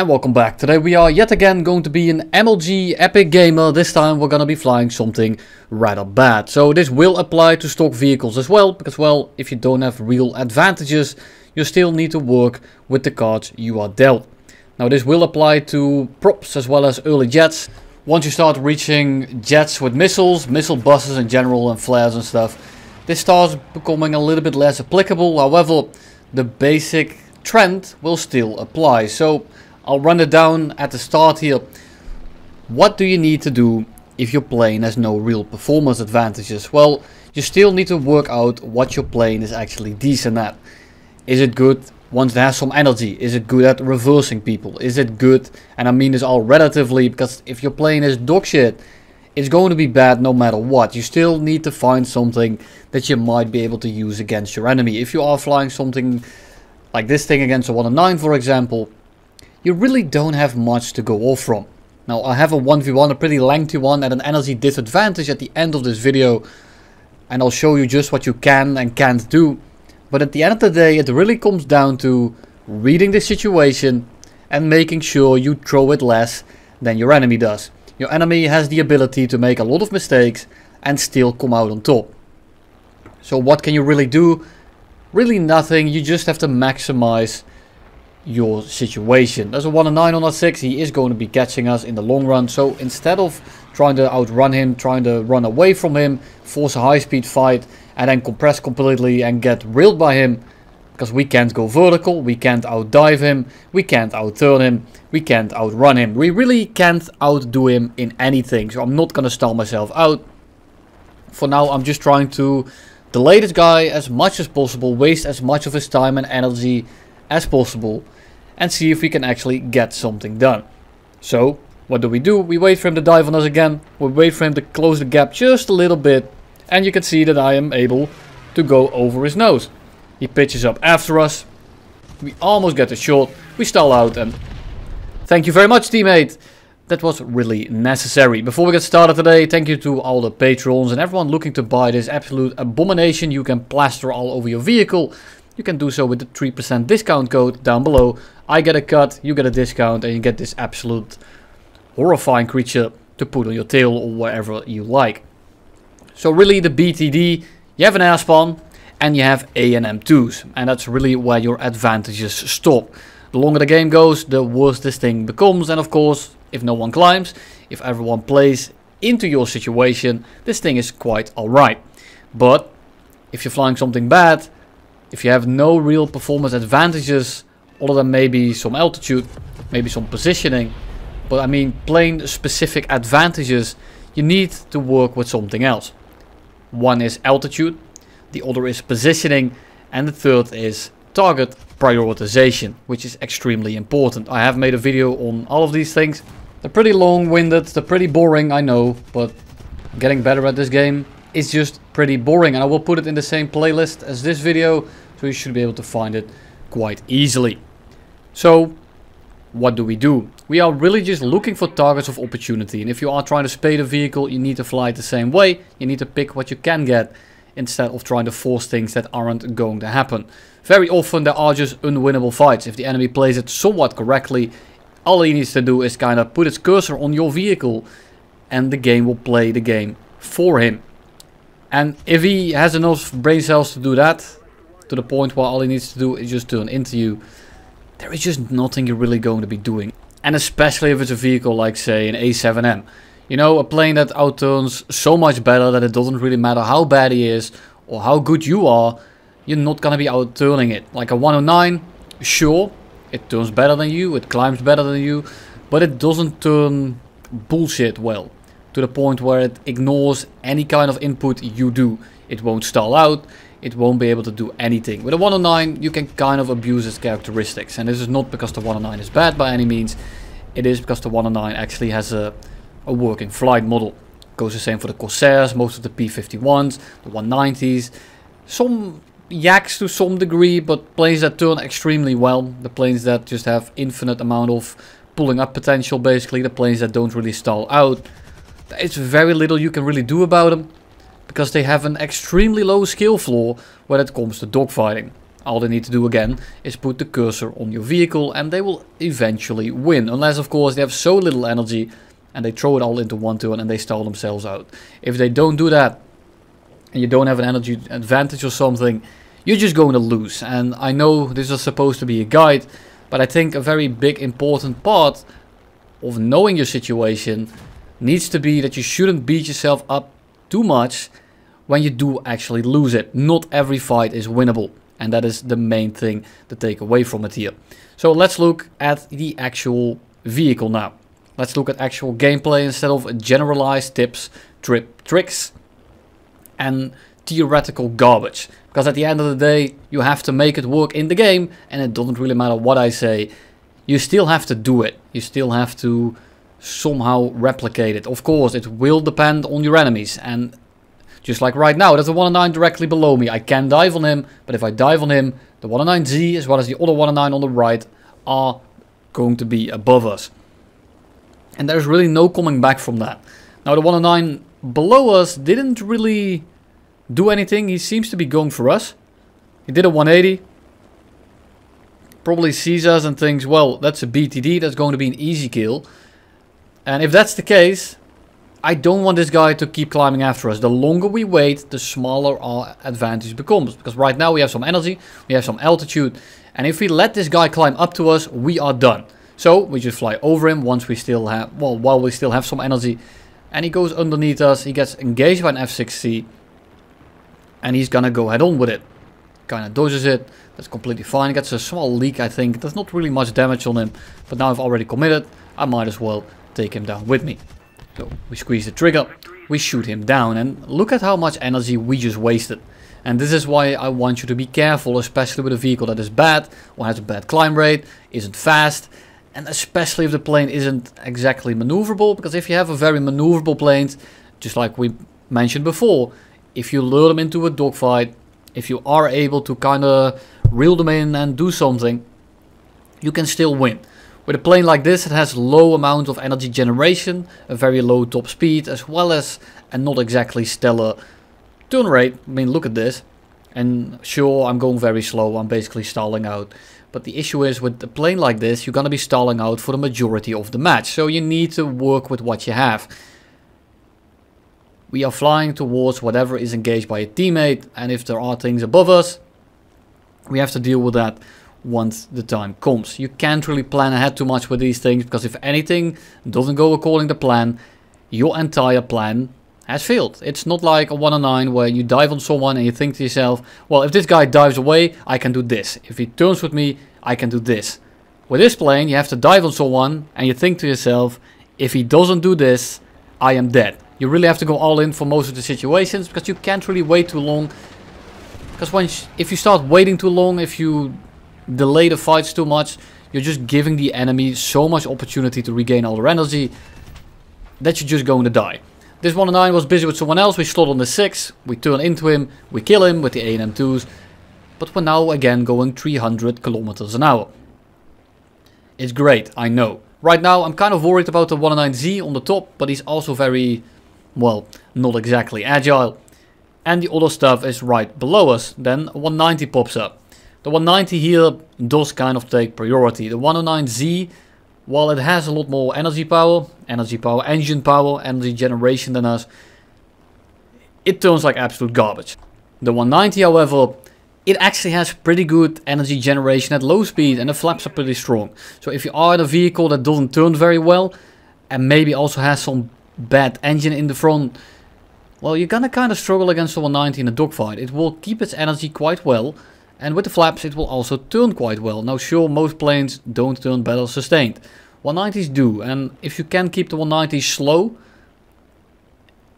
And welcome back. Today we are yet again going to be an MLG epic gamer. This time we're gonna be flying something rather bad. So this will apply to stock vehicles as well, because well, if you don't have real advantages, you still need to work with the cards you are dealt. Now this will apply to props as well as early jets. Once you start reaching jets with missiles, missile buses in general and flares and stuff, this starts becoming a little bit less applicable. However, the basic trend will still apply. So I'll run it down at the start here. What do you need to do if your plane has no real performance advantages? Well, you still need to work out what your plane is actually decent at. Is it good once it has some energy? Is it good at reversing people? Is it good, and I mean this all relatively, because if your plane is dog shit, it's going to be bad no matter what. You still need to find something that you might be able to use against your enemy. If you are flying something like this thing against a 109 for example, you really don't have much to go off from. Now I have a 1v1, a pretty lengthy one at an energy disadvantage at the end of this video, and I'll show you just what you can and can't do. But at the end of the day, it really comes down to reading the situation and making sure you throw it less than your enemy does. Your enemy has the ability to make a lot of mistakes and still come out on top. So what can you really do? Really nothing. You just have to maximize your situation. There's a 109 on our 6. He is going to be catching us in the long run. So instead of trying to outrun him, trying to run away from him, force a high speed fight and then compress completely and get railed by him, because we can't go vertical, we can't outdive him, we can't outturn him, we can't outrun him. We really can't outdo him in anything. So I'm not going to stall myself out. For now I'm just trying to delay this guy as much as possible, waste as much of his time and energy as possible, and see if we can actually get something done. So what do? We wait for him to dive on us again. We wait for him to close the gap just a little bit, and you can see that I am able to go over his nose. He pitches up after us. We almost get the shot. We stall out, and thank you very much, teammate. That was really necessary. Before we get started today, thank you to all the patrons and everyone looking to buy this absolute abomination you can plaster all over your vehicle. You can do so with the 3% discount code down below. I get a cut, you get a discount, and you get this absolute horrifying creature to put on your tail or wherever you like. So really the BTD, you have an airspan and you have A and M2s. And that's really where your advantages stop. The longer the game goes, the worse this thing becomes. And of course, if no one climbs, if everyone plays into your situation, this thing is quite alright. But if you're flying something bad, if you have no real performance advantages, other than maybe some altitude, maybe some positioning, but I mean plane specific advantages, you need to work with something else. One is altitude, the other is positioning, and the third is target prioritization, which is extremely important. I have made a video on all of these things. They're pretty long-winded, they're pretty boring, I know, but getting better at this game is just pretty boring, and I will put it in the same playlist as this video, so you should be able to find it quite easily. So what do? We are really just looking for targets of opportunity, and if you are trying to spade a vehicle, you need to fly it the same way. You need to pick what you can get instead of trying to force things that aren't going to happen. Very often there are just unwinnable fights. If the enemy plays it somewhat correctly, all he needs to do is kind of put its cursor on your vehicle and the game will play the game for him. And if he has enough brain cells to do that, to the point where all he needs to do is just turn into you, there is just nothing you're really going to be doing. And especially if it's a vehicle like, say, an A7M. You know, a plane that outturns so much better that it doesn't really matter how bad he is or how good you are, you're not going to be outturning it. Like a 109, sure, it turns better than you, it climbs better than you, but it doesn't turn bullshit well. To the point where it ignores any kind of input you do. It won't stall out, it won't be able to do anything. With a 109 you can kind of abuse its characteristics, and this is not because the 109 is bad by any means. It is because the 109 actually has a working flight model. Goes the same for the Corsairs, most of the P51s, the 190s, some yaks to some degree, but planes that turn extremely well, the planes that just have infinite amount of pulling up potential, basically the planes that don't really stall out. It's very little you can really do about them, because they have an extremely low skill floor when it comes to dogfighting. All they need to do again is put the cursor on your vehicle and they will eventually win. Unless of course they have so little energy and they throw it all into one turn and they stall themselves out. If they don't do that and you don't have an energy advantage or something, you're just going to lose. And I know this is supposed to be a guide, but I think a very big important part of knowing your situation needs to be that you shouldn't beat yourself up too much when you do actually lose it. Not every fight is winnable. And that is the main thing to take away from it here. So let's look at the actual vehicle now. Let's look at actual gameplay instead of generalized tips, tricks and theoretical garbage. Because at the end of the day, you have to make it work in the game, and it doesn't really matter what I say. You still have to do it. You still have to somehow replicate it. Of course, it will depend on your enemies. And just like right now, there's a 109 directly below me. I can dive on him, but if I dive on him, the 109Z as well as the other 109 on the right are going to be above us. And there's really no coming back from that. Now the 109 below us didn't really do anything. He seems to be going for us. He did a 180. Probably sees us and thinks, well, that's a BTD. That's going to be an easy kill. And if that's the case, I don't want this guy to keep climbing after us. The longer we wait, the smaller our advantage becomes. Because right now we have some energy, we have some altitude. And if we let this guy climb up to us, we are done. So we just fly over him once we still have, well, while we still have some energy. And he goes underneath us, he gets engaged by an F6C. And he's gonna go head on with it. Kinda dodges it, that's completely fine. He gets a small leak, I think. There's not really much damage on him. But now I've already committed, I might as well take him down with me. So we squeeze the trigger, we shoot him down, and look at how much energy we just wasted. And this is why I want you to be careful, especially with a vehicle that is bad, or has a bad climb rate, isn't fast, and especially if the plane isn't exactly maneuverable, because if you have a very maneuverable plane, just like we mentioned before, if you lure them into a dogfight, if you are able to kind of reel them in and do something, you can still win. With a plane like this, it has low amount of energy generation, a very low top speed, as well as a not exactly stellar turn rate. I mean, look at this. And sure, I'm going very slow, I'm basically stalling out. But the issue is, with a plane like this, you're going to be stalling out for the majority of the match. So you need to work with what you have. We are flying towards whatever is engaged by a teammate, and if there are things above us, we have to deal with that once the time comes. You can't really plan ahead too much with these things, because if anything doesn't go according to plan, your entire plan has failed. It's not like a 109 where you dive on someone and you think to yourself, well, if this guy dives away, I can do this. If he turns with me, I can do this. With this plane, you have to dive on someone and you think to yourself, if he doesn't do this, I am dead. You really have to go all in for most of the situations, because you can't really wait too long. Because if you start waiting too long, if you delay the fights too much, you're just giving the enemy so much opportunity to regain all their energy that you're just going to die. This 109 was busy with someone else. We slot on the 6, we turn into him, we kill him with the A&M2s, but we're now again going 300 kilometers an hour. It's great, I know. Right now I'm kind of worried about the 109Z on the top, but he's also very, well, not exactly agile. And the other stuff is right below us. Then 190 pops up. The 190 here does kind of take priority. The 109Z, while it has a lot more energy power, engine power, energy generation than us, it turns like absolute garbage. The 190, however, it actually has pretty good energy generation at low speed, and the flaps are pretty strong. So if you are in a vehicle that doesn't turn very well, and maybe also has some bad engine in the front, well, you're gonna kind of struggle against the 190 in a dogfight. It will keep its energy quite well, and with the flaps it will also turn quite well. Now sure, most planes don't turn better sustained. 190s do, and if you can keep the 190s slow,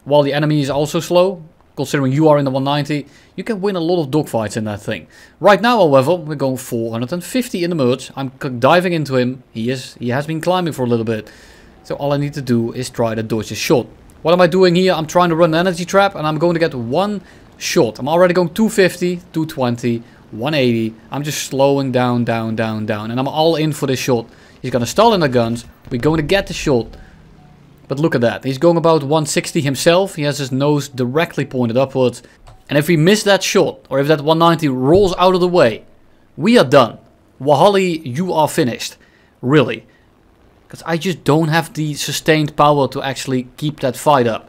while the enemy is also slow, considering you are in the 190, you can win a lot of dogfights in that thing. Right now, however, we're going 450 in the merge. I'm diving into him. He has been climbing for a little bit. So all I need to do is try to dodge his shot. What am I doing here? I'm trying to run an energy trap, and I'm going to get one shot. I'm already going 250, 220, 180. I'm just slowing down, and I'm all in for this shot. He's going to stall in the guns. We're going to get the shot. But look at that. He's going about 160 himself. He has his nose directly pointed upwards. And if we miss that shot, or if that 190 rolls out of the way, We are done. Wahali, you are finished. Really. Because I just don't have the sustained power to actually keep that fight up.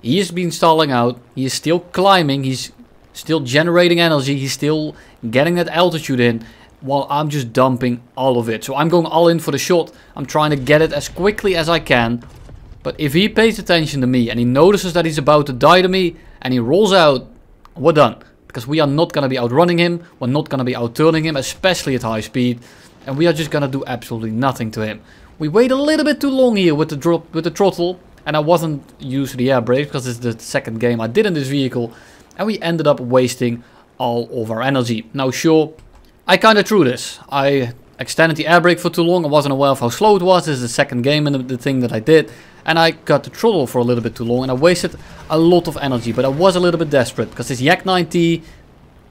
He has been stalling out. He is still climbing. He's still generating energy. He's still getting that altitude in. While I'm just dumping all of it. So I'm going all in for the shot. I'm trying to get it as quickly as I can. But if he pays attention to me and he notices that he's about to die to me and he rolls out, we're done. Because we are not going to be outrunning him. We're not going to be outturning him, especially at high speed. And we are just going to do absolutely nothing to him. We wait a little bit too long here with the throttle. And I wasn't used to the air brake because it's the second game I did in this vehicle. And we ended up wasting all of our energy. Now sure, I kind of threw this. I extended the air brake for too long. I wasn't aware of how slow it was. This is the second game in the thing that I did. And I got the throttle for a little bit too long. And I wasted a lot of energy. But I was a little bit desperate. Because this Yak 9T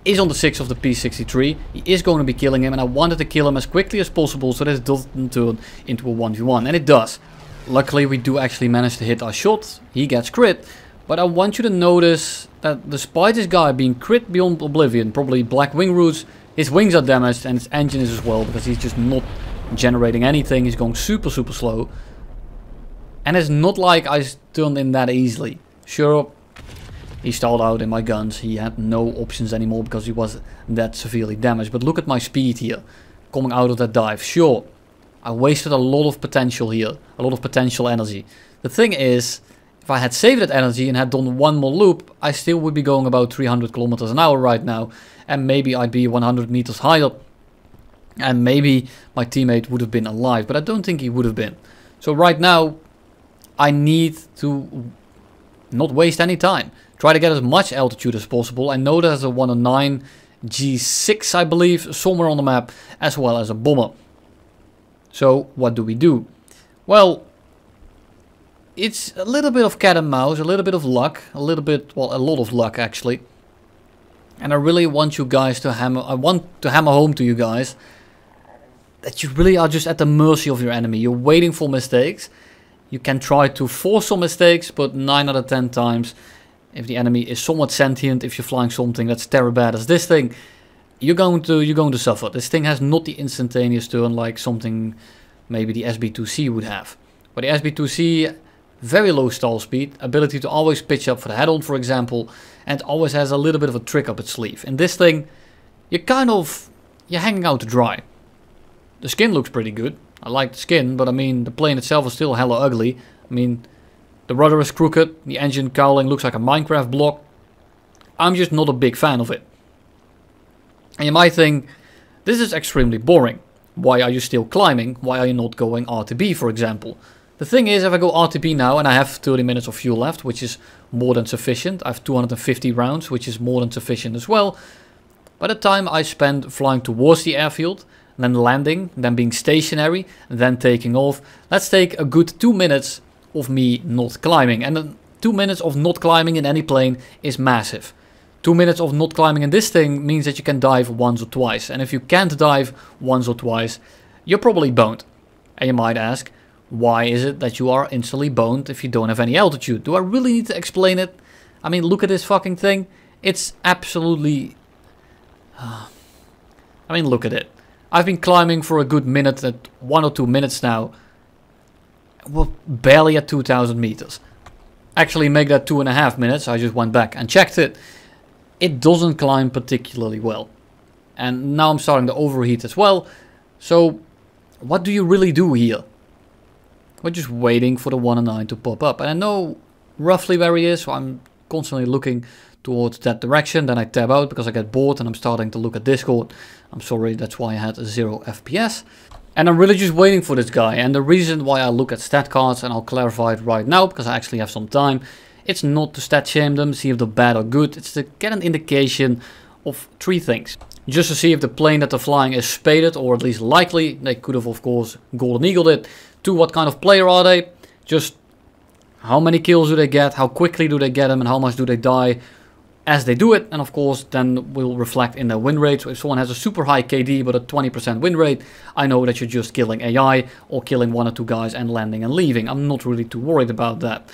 is on the 6 of the P63. He is going to be killing him. And I wanted to kill him as quickly as possible. So this doesn't turn into a 1v1. And it does. Luckily we do actually manage to hit our shot. He gets crit. But I want you to notice that despite this guy being crit beyond oblivion. Probably black wing roots. His wings are damaged and his engine is as well, because he's just not generating anything. He's going super slow. And it's not like I turned in that easily. Sure, he stalled out in my guns. He had no options anymore because he was that severely damaged. But look at my speed here, coming out of that dive. Sure, I wasted a lot of potential here, a lot of potential energy. The thing is, if I had saved that energy and had done one more loop, I still would be going about 300 kilometers an hour right now. And maybe I'd be 100 meters higher. And maybe my teammate would have been alive. But I don't think he would have been. So right now, I need to not waste any time. Try to get as much altitude as possible. I know there's a 109 G6, I believe, somewhere on the map. As well as a bomber. So what do? Well, it's a little bit of cat and mouse. A little bit of luck. A little bit, well, a lot of luck actually. And I really want you guys to hammer, I want to hammer home to you guys that you really are just at the mercy of your enemy. You're waiting for mistakes. You can try to force some mistakes, but 9 out of 10 times, if the enemy is somewhat sentient, if you're flying something that's terror bad as this thing, you're going to suffer. This thing has not the instantaneous turn like something maybe the SB2C would have. But the SB2C, very low stall speed, ability to always pitch up for the head-on, for example, and always has a little bit of a trick up its sleeve. In this thing, you're hanging out to dry. The skin looks pretty good. I like the skin, but I mean, the plane itself is still hella ugly. I mean, the rudder is crooked, the engine cowling looks like a Minecraft block. I'm just not a big fan of it. And you might think, this is extremely boring. Why are you still climbing? Why are you not going RTB, for example? The thing is, if I go RTB now and I have 30 minutes of fuel left, which is more than sufficient. I have 250 rounds, which is more than sufficient as well. By the time I spend flying towards the airfield, then landing, then being stationary, then taking off, let's take a good 2 minutes of me not climbing. And then 2 minutes of not climbing in any plane is massive. 2 minutes of not climbing in this thing means that you can dive once or twice. And if you can't dive once or twice, you're probably boned. And you might ask, why is it that you are instantly boned if you don't have any altitude? Do I really need to explain it? I mean, look at this fucking thing. It's absolutely... I mean, look at it. I've been climbing for a good minute, at 1 or 2 minutes now. We're barely at 2,000 meters. Actually, make that 2.5 minutes. I just went back and checked it. It doesn't climb particularly well. And now I'm starting to overheat as well. So, what do you really do here? We're just waiting for the 109 to pop up. And I know roughly where he is, so I'm constantly looking towards that direction. Then I tab out because I get bored and I'm starting to look at Discord. I'm sorry, that's why I had 0 FPS. And I'm really just waiting for this guy. And the reason why I look at stat cards, and I'll clarify it right now because I actually have some time. It's not to stat shame them, see if they're bad or good. It's to get an indication of 3 things. Just to see if the plane that they're flying is spaded, or at least likely. They could have, of course, golden eagled it. 2, what kind of player are they? Just how many kills do they get? How quickly do they get them? And how much do they die as they do it? And of course, then will reflect in their win rate. So if someone has a super high KD but a 20% win rate, I know that you're just killing AI or killing 1 or 2 guys and landing and leaving. I'm not really too worried about that.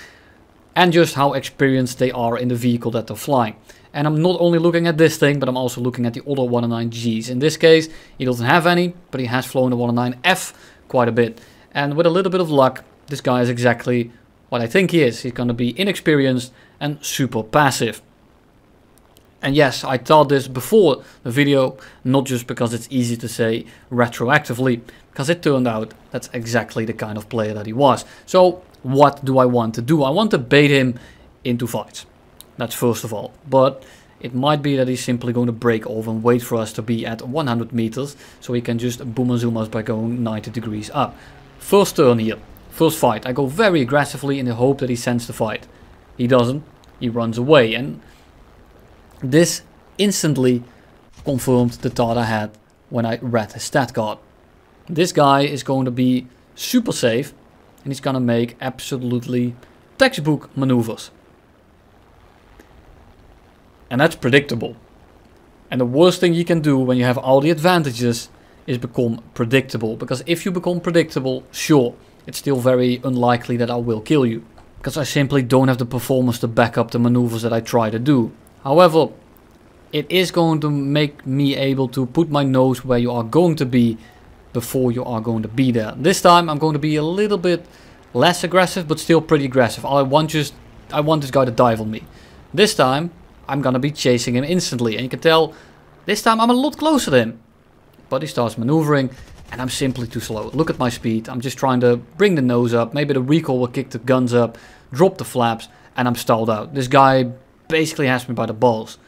And just how experienced they are in the vehicle that they're flying. And I'm not only looking at this thing, but I'm also looking at the other 109Gs. In this case, he doesn't have any, but he has flown the 109F quite a bit. And with a little bit of luck, this guy is exactly what I think he is. He's going to be inexperienced and super passive. And yes, I thought this before the video, not just because it's easy to say retroactively, because it turned out that's exactly the kind of player that he was. So what do I want to do? I want to bait him into fights. That's first of all. But it might be that he's simply going to break off and wait for us to be at 100 meters, so he can just boom and zoom us by going 90 degrees up. First turn here, first fight. I go very aggressively in the hope that he sends the fight. He doesn't. He runs away, and this instantly confirmed the thought I had when I read his stat card. This guy is going to be super safe, and he's going to make absolutely textbook maneuvers. And that's predictable. And the worst thing you can do when you have all the advantages is become predictable. Because if you become predictable, sure, it's still very unlikely that I will kill you. Because I simply don't have the performance to back up the maneuvers that I try to do. However, it is going to make me able to put my nose where you are going to be before you are going to be there. This time I'm going to be a little bit less aggressive, but still pretty aggressive. I want this guy to dive on me. This time I'm going to be chasing him instantly. And you can tell this time I'm a lot closer to him. But he starts maneuvering and I'm simply too slow. Look at my speed. I'm just trying to bring the nose up. Maybe the recoil will kick the guns up, drop the flaps, and I'm stalled out. This guy basically has me by the balls.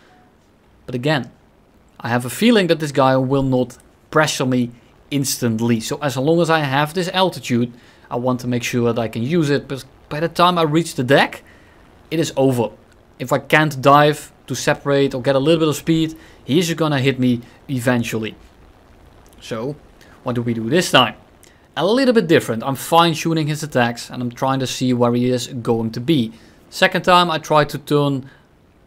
But again, I have a feeling that this guy will not pressure me instantly. So as long as I have this altitude, I want to make sure that I can use it. But by the time I reach the deck, it is over. If I can't dive to separate or get a little bit of speed, he's just gonna hit me eventually. So, what do we do this time? A little bit different. I'm fine-tuning his attacks and I'm trying to see where he is going to be. Second time I try to turn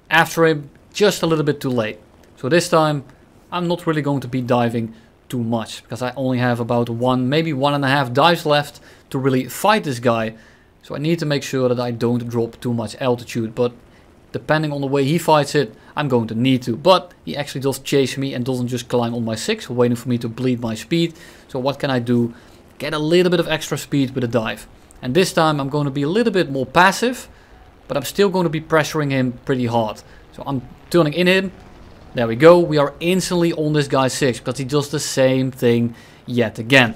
after him just a little bit too late. So this time I'm not really going to be diving too much, because I only have about one, maybe 1.5 dives left to really fight this guy. So I need to make sure that I don't drop too much altitude, but depending on the way he fights it, I'm going to need to. But he actually does chase me and doesn't just climb on my 6, waiting for me to bleed my speed. So what can I do? Get a little bit of extra speed with a dive. And this time I'm going to be a little bit more passive, but I'm still going to be pressuring him pretty hard. So I'm turning in him. There we go. We are instantly on this guy's 6, because he does the same thing yet again.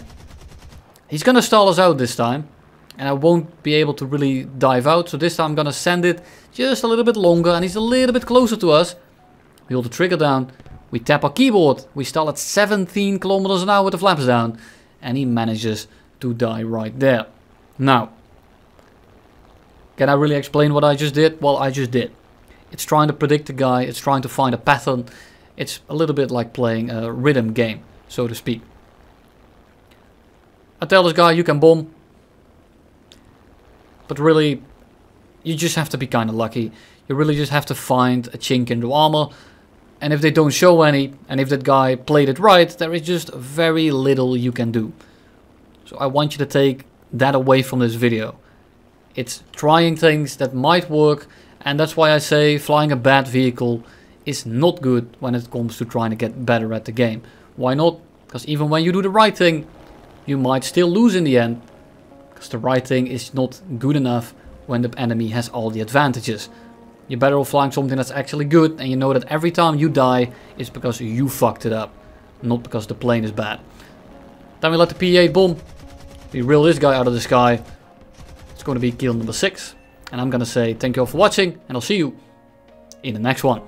He's going to stall us out this time. And I won't be able to really dive out. So this time I'm going to send it just a little bit longer. And he's a little bit closer to us. We hold the trigger down. We tap our keyboard. We stall at 17 kilometers an hour with the flaps down. And he manages to die right there. Now, can I really explain what I just did? Well, I just did. It's trying to predict the guy. It's trying to find a pattern. It's a little bit like playing a rhythm game, so to speak. I tell this guy, you can bomb. But really, you just have to be kind of lucky. You really just have to find a chink in the armor. And if they don't show any, and if that guy played it right, there is just very little you can do. So I want you to take that away from this video. It's trying things that might work, and that's why I say flying a bad vehicle is not good when it comes to trying to get better at the game. Why not? Because even when you do the right thing, you might still lose in the end. Because the right thing is not good enough when the enemy has all the advantages. You're better off flying something that's actually good, and you know that every time you die is because you fucked it up, not because the plane is bad. Then we let the P8 bomb. We reel this guy out of the sky. It's going to be kill number 6. And I'm going to say thank you all for watching, and I'll see you in the next one.